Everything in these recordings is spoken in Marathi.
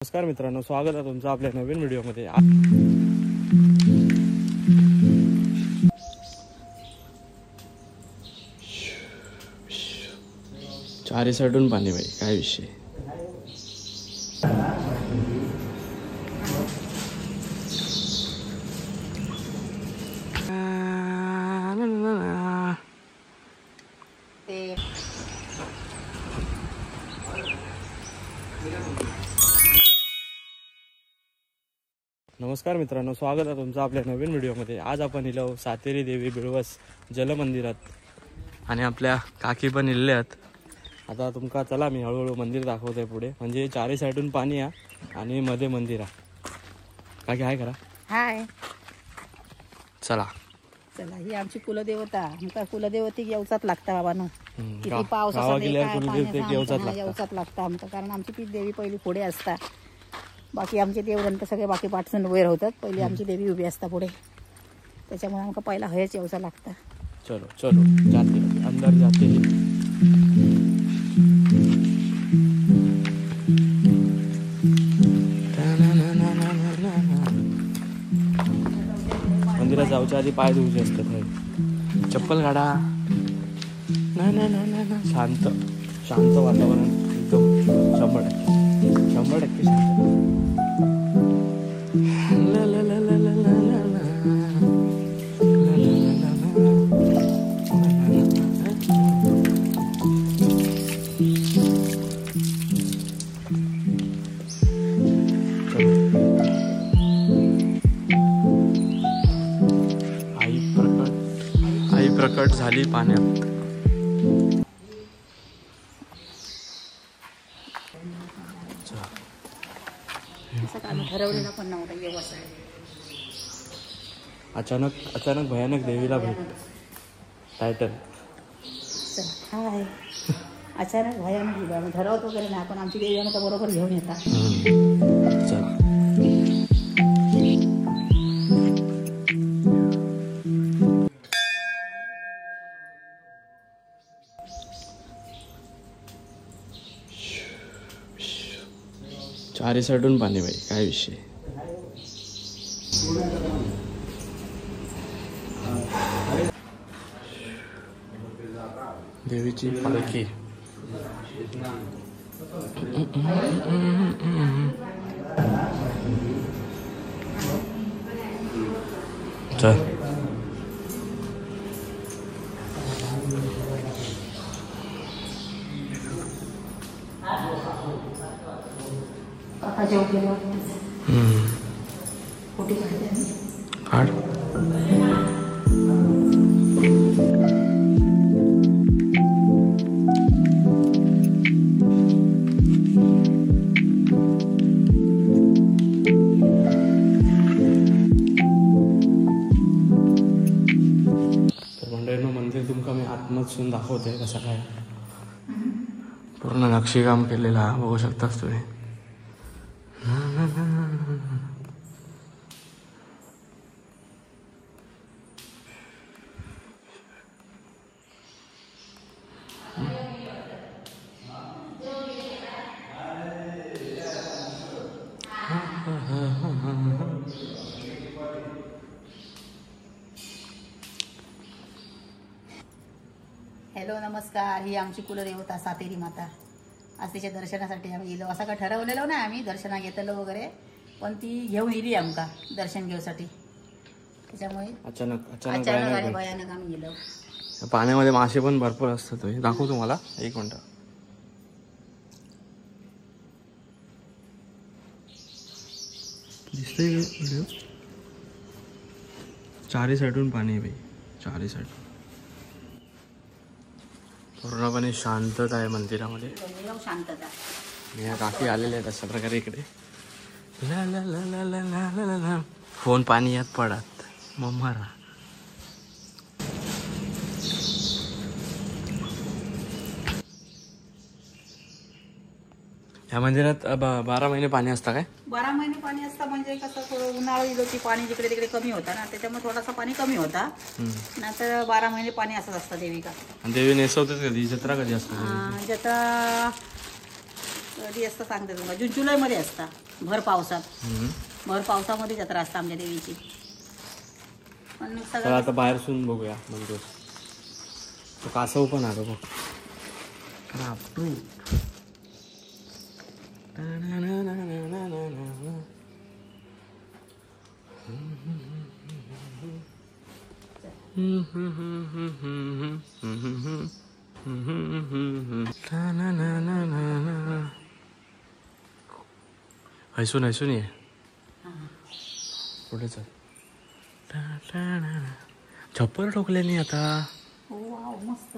नमस्कार मित्रांनो, स्वागत आहे तुमचं आपल्या नवीन व्हिडिओमध्ये। चारी साईडून पाणी बाई, काय विषय। नमस्कार मित्रांनो, स्वागत आहे तुमचं आपल्या नवीन व्हिडिओमध्ये। आज आपण इलो सातेरी देवी बिळवस जलमंदिरात आणि आपल्या काकी पण इल्ल्यात। आता तुमका चला मी हळूहळू मंदिर दाखवतोय पुढे, म्हणजे चारी साईडून पाणी आहे आणि मध्ये मंदिर आहे। काकी हाय करा, हाय। चला चला, ही आमची कुलदेवता। आमका कुलदेवती येवचाच लागता बाबांनो। किती पाऊस गावा असले गेल्यावर काय कुलदेवतेक पाणी येवचाच येवचाच लागता आमका, कारण आमची ती देवी पहिली पुढे असता। बाकी आमचे देवरंत सगळे बाकी पाठसून उभे राहतात, पहिली आमची देवी उभी असता पुढे, त्याच्यामुळे आमका पहिला हयच येवचा लागता। चलो चलो, जाते अंदर जाते। मंदिरात जाऊच्या आधी पाय धुवचे असतात, चप्पल काढा। नाही नाही नाही नाही, शांत शांत वातावरण, एकदम 100% शांत। ला ला ला ला ला ला ला ला ला ला आई प्रकट झाली पाण्यात। ठरवलेला पण नव्हता व्यवसाय। अचानक भयानक देवीला भेट, टायटल। हाय, अचानक भयानक दिला, ठरवत वगैरे नाही आपण, आमची देवी आम्हाला बरोबर घेऊन येतात। चला चारी साईडून पाणी बाई, काय विषय। देवीची पालखी। चल काका जेव केलं कुठे काढ। मंडळींनो, मंदिर तुमका मी आतमधून दाखवते कसं काय, पूर्ण नक्षीकाम केलेला बघू शकतास तुम्ही। हॅलो नमस्कार, ही आमची कुलदेवता सातेरी माता। आज तिच्या दर्शनासाठी आम्ही गेलो, असं का ठरवलेलो नाही आम्ही दर्शना घेतलो वगैरे, पण ती घेऊन येली आमका दर्शन घेऊसाठी, त्याच्यामुळे अचानक आणि भयानक आम्ही गेलो। पाण्यामध्ये मासे पण भरपूर असतात, दाखवू तुम्हाला, एक मिनिट। दिसतंय व्हिडिओ, चारी साईडून पाणी आहे बाई, चारी साईड पूर्णपणे शांतता आहे मंदिरामध्ये, शांतता। या काकी आलेले आहेत अशा प्रकारे इकडे। ला ला ला ला ला ला ला ला, फोन पाणी यात पडत मम्मारा। या मंदिरात 12 महिने पाणी असतं काय? 12 महिने पाणी असतं, म्हणजे कसं थोडं उन्हाळी पाणी जिकडे तिकडे कमी होता ना, त्याच्यामुळे थोडासा पाणी कमी होता, नाहीतर 12 महिने पाणी असंच असतं देवीका। देवी नेसवतात कधी, जत्रा कधी असते? जत्रा कधी असतं सांगते तुम्हाला, जून जुलैमध्ये असतं। भर पावसात हम्म. भर पावसामध्ये जत्रा असते आमच्या देवीची. पण तर सगळं आता बाहेर सुन बघूया मंदिर. तो कासव पण आलो बघ. रापरू. हैसून हैसून ये पुढे चल. छप्पर ठोकले नाही आता. हो वाव मस्त.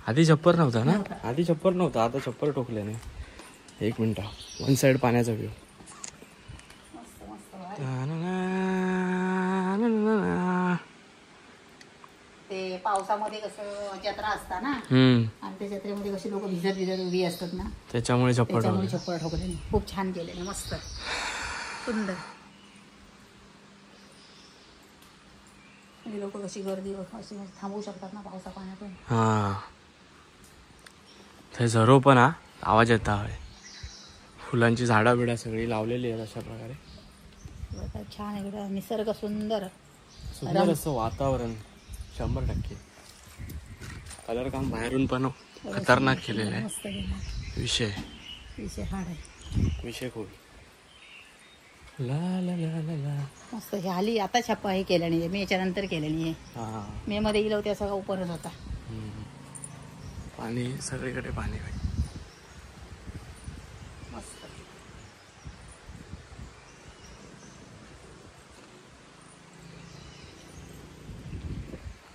आधी छप्पर नव्हता ना. नव्हता. आधी छप्पर नव्हता, आता छप्पर ठोकले नाही. एक मिनिट. वन साइड पाण्याचा व्ह्यू. मस्त मस्त. ते पावसामध्ये कसं जत्रा असता ना आणि त्या जत्रेमध्ये कशी लोक भिजत भिजत उभी असतात ना, त्याच्यामुळे छप्पर त्याच्यामुळे ठोकले. छप्पर ठोकले. खूप छान केले, मस्त सुंदर. लोक कशी गर्दी अशी थांबवू शकतात ना पावसा पाण्यातून. हा ते झरो पण हा आवाज येता आहे. फुलांची झाडा बिडा सगळी लावलेली आहेत अशा प्रकारे. बघा, छान आहे इकडं निसर्ग सुंदर. सुंदर असं वातावरण 100%. कलर काम बाहेरून पण खतरनाक केलेलं आहे. मस्त केलं. विषय हाड आहे. विषय खूप. ला ला ला ला ला. मस्त झाली. आता छप्पा हे केलं नाही, मे याच्या नंतर केलं नाही. हा. मे मध्ये गेलो त्या सगळं उपरच होता. पाणी सगळीकडे पाणी. मस्त.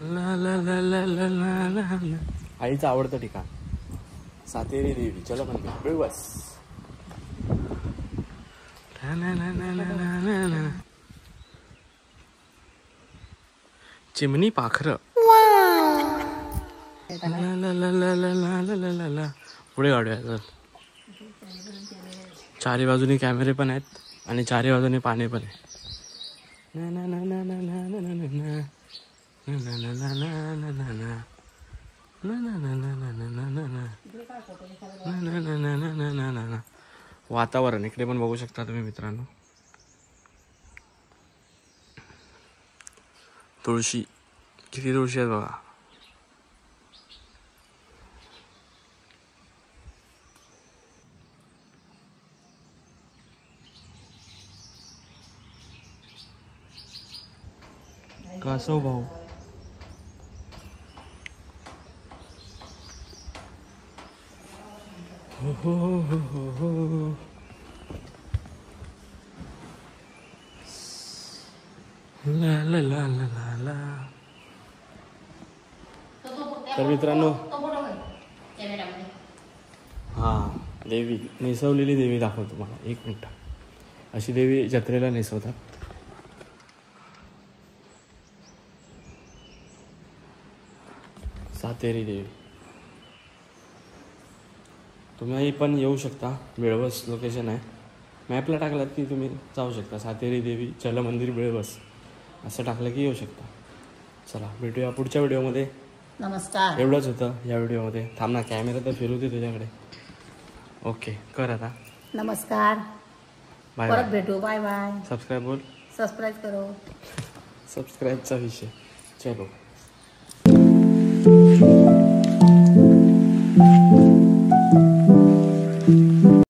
ला ला ला ला ला ला ला ला. आईचं आवडतं ठिकाण सातेरी देवी जलमंदिर बिळवस. ला ला ला ला ला ला ला. चिमणी पाखर. ला ला ला ला ला ला ला ला ला ला. पुढे गाडूया. चारी बाजूनी कॅमेरे पण आहेत आणि चारी बाजूनी पाणी पण आहे. ना ना ना ना ना ना ना ना ना. ना ना ना ना ना ना ना ना. ना ना ना ना ना ना ना ना ना. ना ना ना ना ना ना ना ना ना. वातावरण इकडे पण बघू शकता तुम्ही मित्रांनो. तुळशी किती तुळशी आहेत बघा. कासव भाऊ. हो हो हो हो हो. ला ला ला ला ला ला. तर मित्रांनो हां देवी नेसवलेली देवी दाखवतो तुम्हाला. एक मिनिट. अशी देवी जत्रेला नेसवतात. सातेरी देवी. तुम्ही पण येऊ शकता. बिळवस लोकेशन आहे. मॅपला टाकलात की तुम्ही जाऊ शकता. सातेरी देवी जलमंदिर बिळवस असं टाकलं की येऊ शकता. चला भेटूया पुढच्या व्हिडिओमध्ये. नमस्कार. एवढंच होतं या व्हिडिओमध्ये. थांब ना, कॅमेरा तर फिरू दे तुझ्याकडे. ओके कर आता. नमस्कार. बाय परत बाय. भेटू. Bye bye. सबस्क्राईब बोल. सबस्क्राईब करो. सबस्क्राईबचा विषय. चलो.